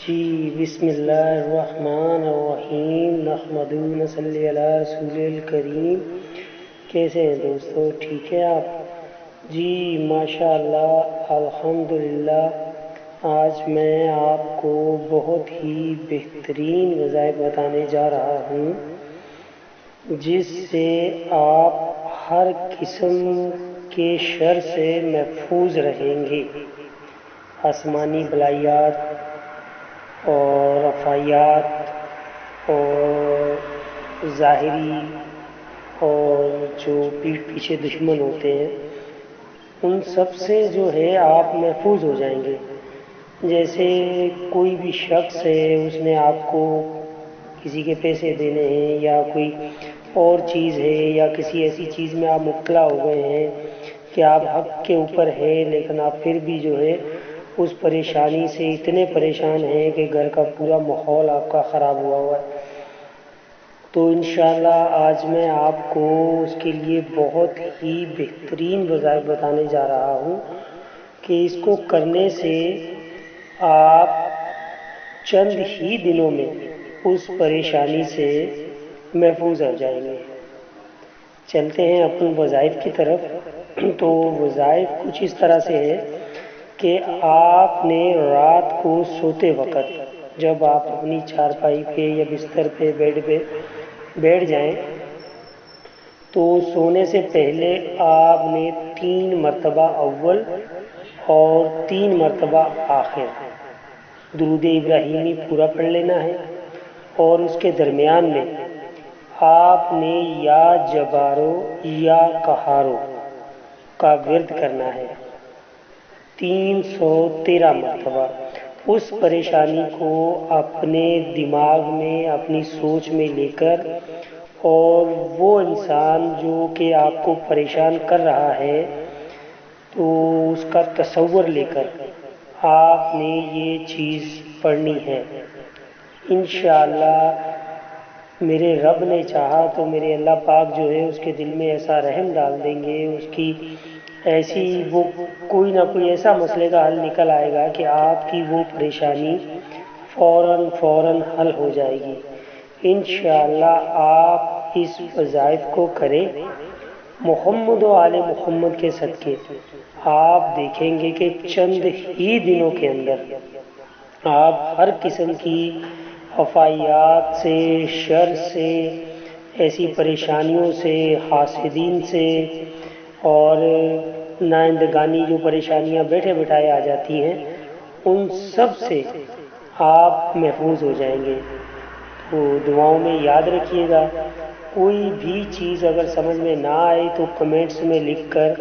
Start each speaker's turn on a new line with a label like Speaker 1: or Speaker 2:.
Speaker 1: جی بسم اللہ الرحمن الرحیم نحمدہ نصلی علی رسول الکریم۔ کیسے ہیں دوستو، ٹھیک ہے آپ؟ جی ماشاء اللہ الحمدللہ۔ آج میں آپ کو بہت ہی بہترین وظائف بتانے جا رہا ہوں جس سے آپ ہر قسم کے شر سے محفوظ رہیں گے۔ آسمانی بلائیات اور رفاعیات اور ظاہری اور جو پیٹھ پیچھے دشمن ہوتے ہیں ان سب سے جو ہے آپ محفوظ ہو جائیں گے۔ جیسے کوئی بھی شخص ہے، اس نے آپ کو کسی کے پیسے دینے ہیں یا کوئی اور چیز ہے یا کسی ایسی چیز میں آپ مبتلا ہو گئے ہیں کہ آپ حق کے اوپر ہے لیکن آپ پھر بھی جو ہے اس پریشانی سے اتنے پریشان ہیں کہ گھر کا پورا ماحول آپ کا خراب ہوا ہے، تو انشاءاللہ آج میں آپ کو اس کے لیے بہت ہی بہترین وظائف بتانے جا رہا ہوں کہ اس کو کرنے سے آپ چند ہی دنوں میں اس پریشانی سے محفوظ ہو جائیں گے۔ چلتے ہیں اپنے وظائف کی طرف۔ تو وظائف کچھ اس طرح سے ہے کہ آپ نے رات کو سوتے وقت جب آپ اپنی چارپائی پہ یا بستر پہ بیڈ پہ بیٹھ جائیں تو سونے سے پہلے آپ نے 3 مرتبہ اول اور 3 مرتبہ آخر درود ابراہیمی پورا پڑھ لینا ہے، اور اس کے درمیان میں آپ نے یا جبارو یا قہارو کا ورد کرنا ہے 313 مرتبہ۔ اس پریشانی کو اپنے دماغ میں اپنی سوچ میں لے کر، اور وہ انسان جو کہ آپ کو پریشان کر رہا ہے تو اس کا تصور لے کر آپ نے یہ چیز پڑھنی ہے۔ انشاءاللہ میرے رب نے چاہا تو میرے اللہ پاک جو ہے اس کے دل میں ایسا رحم ڈال دیں گے، اس کی ایسی وہ کوئی نہ کوئی ایسا مسئلے کا حل نکل آئے گا کہ آپ کی وہ پریشانی فوراً حل ہو جائے گی۔ انشاءاللہ آپ اس وظائف کو کریں محمد و آل محمد کے صدقے۔ آپ دیکھیں گے کہ چند ہی دنوں کے اندر آپ ہر قسم کی وفایات سے، شر سے، ایسی پریشانیوں سے، حاسدین سے اور نائندگانی جو پریشانیاں بیٹھے بٹھائے آ جاتی ہیں ان سب سے آپ محفوظ ہو جائیں گے۔ تو دعاؤں میں یاد رکھیے گا، کوئی بھی چیز اگر سمجھ میں نہ آئے تو کمنٹس میں لکھ کر